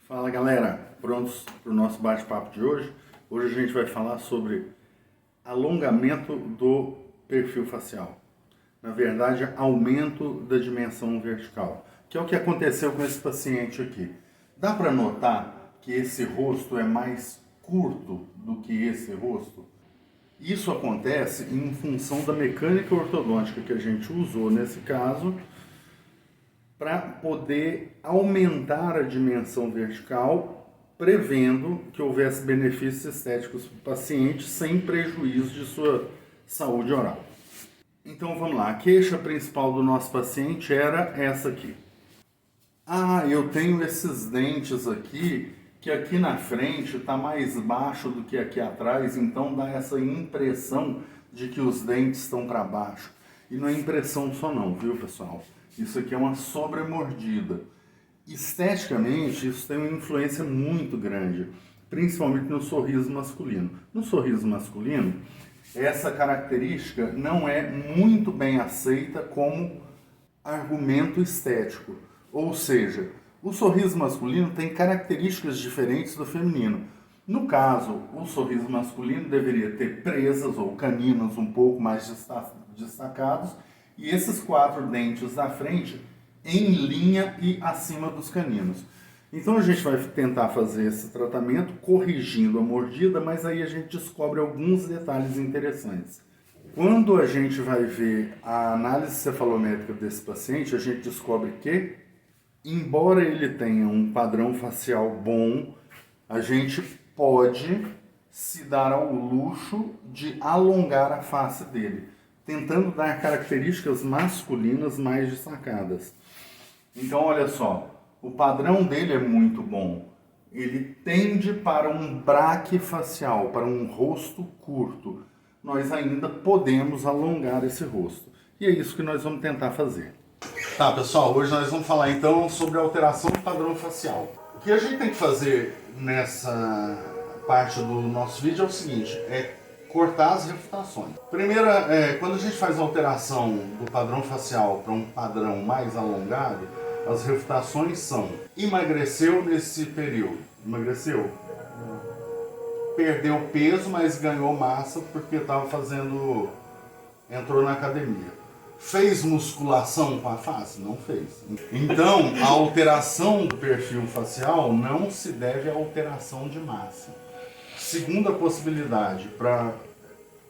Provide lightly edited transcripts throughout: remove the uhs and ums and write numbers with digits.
Fala galera, prontos para o nosso bate-papo de hoje? Hoje a gente vai falar sobre alongamento do perfil facial. Na verdade, aumento da dimensão vertical, que é o que aconteceu com esse paciente aqui. Dá para notar que esse rosto é mais curto do que esse rosto? Isso acontece em função da mecânica ortodôntica que a gente usou nesse caso, para poder aumentar a dimensão vertical, prevendo que houvesse benefícios estéticos para o paciente sem prejuízo de sua saúde oral. Então vamos lá, a queixa principal do nosso paciente era essa aqui. Eu tenho esses dentes aqui, que aqui na frente está mais baixo do que aqui atrás, então dá essa impressão de que os dentes estão para baixo. E não é impressão só não, viu pessoal? Isso aqui é uma sobremordida. Esteticamente, isso tem uma influência muito grande, principalmente no sorriso masculino. No sorriso masculino, essa característica não é muito bem aceita como argumento estético. Ou seja, o sorriso masculino tem características diferentes do feminino. No caso, o sorriso masculino deveria ter presas ou caninos um pouco mais destacados, e esses 4 dentes da frente em linha e acima dos caninos. Então a gente vai tentar fazer esse tratamento corrigindo a mordida, mas aí a gente descobre alguns detalhes interessantes. Quando a gente vai ver a análise cefalométrica desse paciente, a gente descobre que, embora ele tenha um padrão facial bom, a gente pode se dar ao luxo de alongar a face dele, tentando dar características masculinas mais destacadas. Então, olha só, o padrão dele é muito bom. Ele tende para um braque facial, para um rosto curto. Nós ainda podemos alongar esse rosto. E é isso que nós vamos tentar fazer. Tá, pessoal, hoje nós vamos falar então sobre a alteração do padrão facial. O que a gente tem que fazer nessa parte do nosso vídeo é o seguinte, é cortar as refutações. Primeiro, quando a gente faz a alteração do padrão facial para um padrão mais alongado, as refutações são: emagreceu nesse período? Emagreceu? Perdeu peso, mas ganhou massa porque estava entrou na academia. Fez musculação com a face? Não fez. Então, a alteração do perfil facial não se deve à alteração de massa. Segunda possibilidade para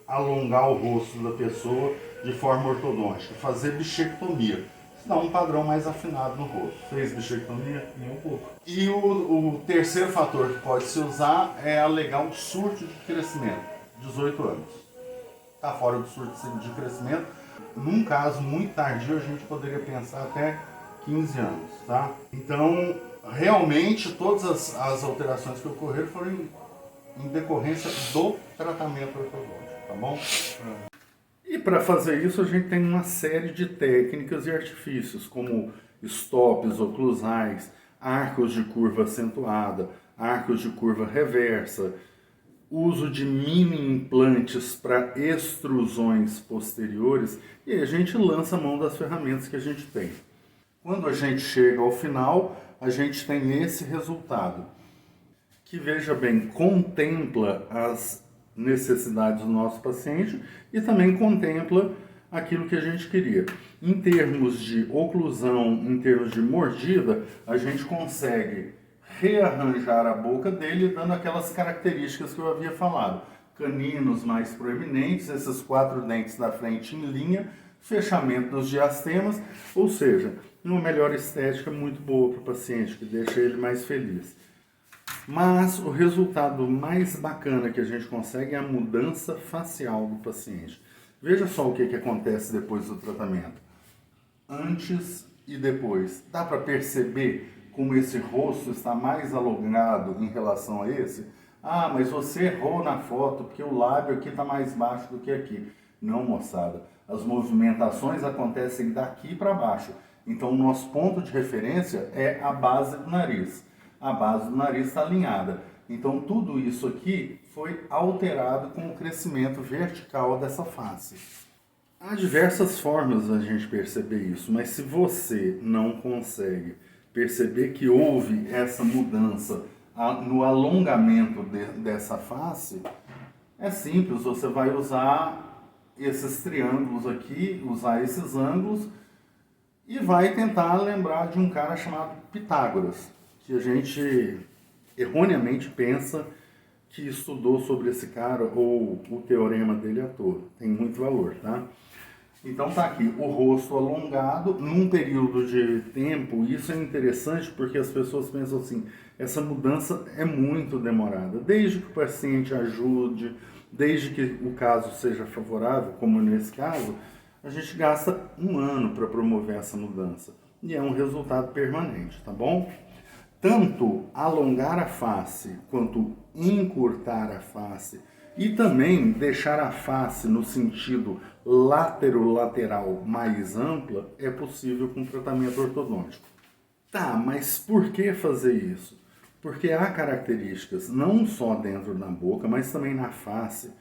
alongar o rosto da pessoa de forma ortodôntica, fazer bichectomia. Isso dá um padrão mais afinado no rosto. Fez bichectomia? Nem um pouco. E o terceiro fator que pode se usar é alegar um surto de crescimento, 18 anos. Está fora do surto de crescimento. Num caso muito tardio, a gente poderia pensar até 15 anos, tá? Então, realmente, todas as alterações que ocorreram foram em decorrência do tratamento ortodôntico, tá bom? E para fazer isso, a gente tem uma série de técnicas e artifícios, como stops oclusais, arcos de curva acentuada, arcos de curva reversa, uso de mini implantes para extrusões posteriores, e aí a gente lança a mão das ferramentas que a gente tem. Quando a gente chega ao final, a gente tem esse resultado, que, veja bem, contempla as necessidades do nosso paciente e também contempla aquilo que a gente queria. Em termos de oclusão, em termos de mordida, a gente consegue rearranjar a boca dele, dando aquelas características que eu havia falado. Caninos mais proeminentes, esses 4 dentes da frente em linha, fechamento dos diastemas, ou seja, uma melhor estética muito boa para o paciente, que deixa ele mais feliz. Mas o resultado mais bacana que a gente consegue é a mudança facial do paciente. Veja só o que acontece depois do tratamento. Antes e depois. Dá para perceber como esse rosto está mais alongado em relação a esse? Mas você errou na foto porque o lábio aqui está mais baixo do que aqui. Não, moçada. As movimentações acontecem daqui para baixo. Então, o nosso ponto de referência é a base do nariz. A base do nariz está alinhada. Então, tudo isso aqui foi alterado com o crescimento vertical dessa face. Há diversas formas da gente perceber isso, mas se você não consegue perceber que houve essa mudança no alongamento dessa face, é simples, você vai usar esses triângulos aqui, usar esses ângulos e vai tentar lembrar de um cara chamado Pitágoras, que a gente erroneamente pensa que estudou sobre esse cara ou o teorema dele à toa. Tem muito valor, tá? Então tá aqui, o rosto alongado num período de tempo. Isso é interessante porque as pessoas pensam assim, essa mudança é muito demorada. Desde que o paciente ajude, desde que o caso seja favorável, como nesse caso, a gente gasta 1 ano para promover essa mudança. E é um resultado permanente, tá bom? Tanto alongar a face quanto encurtar a face e também deixar a face no sentido lateral mais ampla é possível com tratamento ortodôntico. Tá, mas por que fazer isso? Porque há características, não só dentro da boca, mas também na face,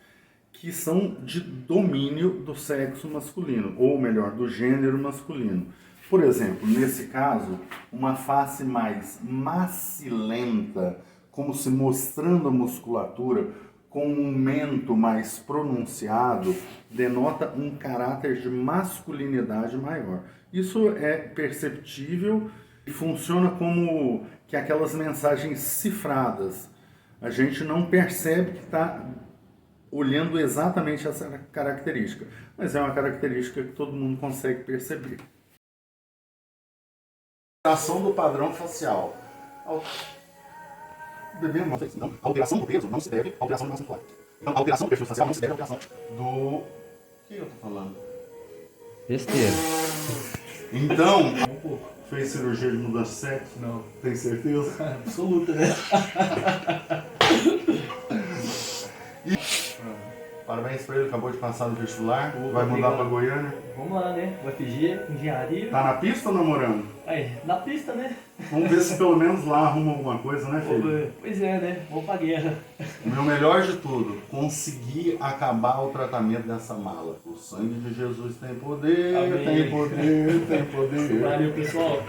que são de domínio do sexo masculino, ou melhor, do gênero masculino. Por exemplo, nesse caso, uma face mais macilenta, como se mostrando a musculatura, com um mento mais pronunciado, denota um caráter de masculinidade maior. Isso é perceptível e funciona como que aquelas mensagens cifradas. A gente não percebe que está olhando exatamente essa característica, mas é uma característica que todo mundo consegue perceber. Alteração do padrão facial. Então, a alteração do peso não se deve à alteração da massa muscular. Então, a alteração do perfil facial não se deve à alteração do... O que eu tô falando? Besteira. Então, fez cirurgia de mudança de sexo? Não. Tem certeza? Absoluta, né? Parabéns pra ele, acabou de passar no vestibular. Opa, vai mudar legal. pra Goiânia. Vamos lá, né? UFG, engenharia. Tá na pista ou namorando? Aí, na pista, né? Vamos ver se pelo menos lá arruma alguma coisa, né, filho? Pois é, né? Vamos pra guerra. O meu melhor de tudo, conseguir acabar o tratamento dessa mala. O sangue de Jesus tem poder, Amém. tem poder, tem poder. Valeu, pessoal.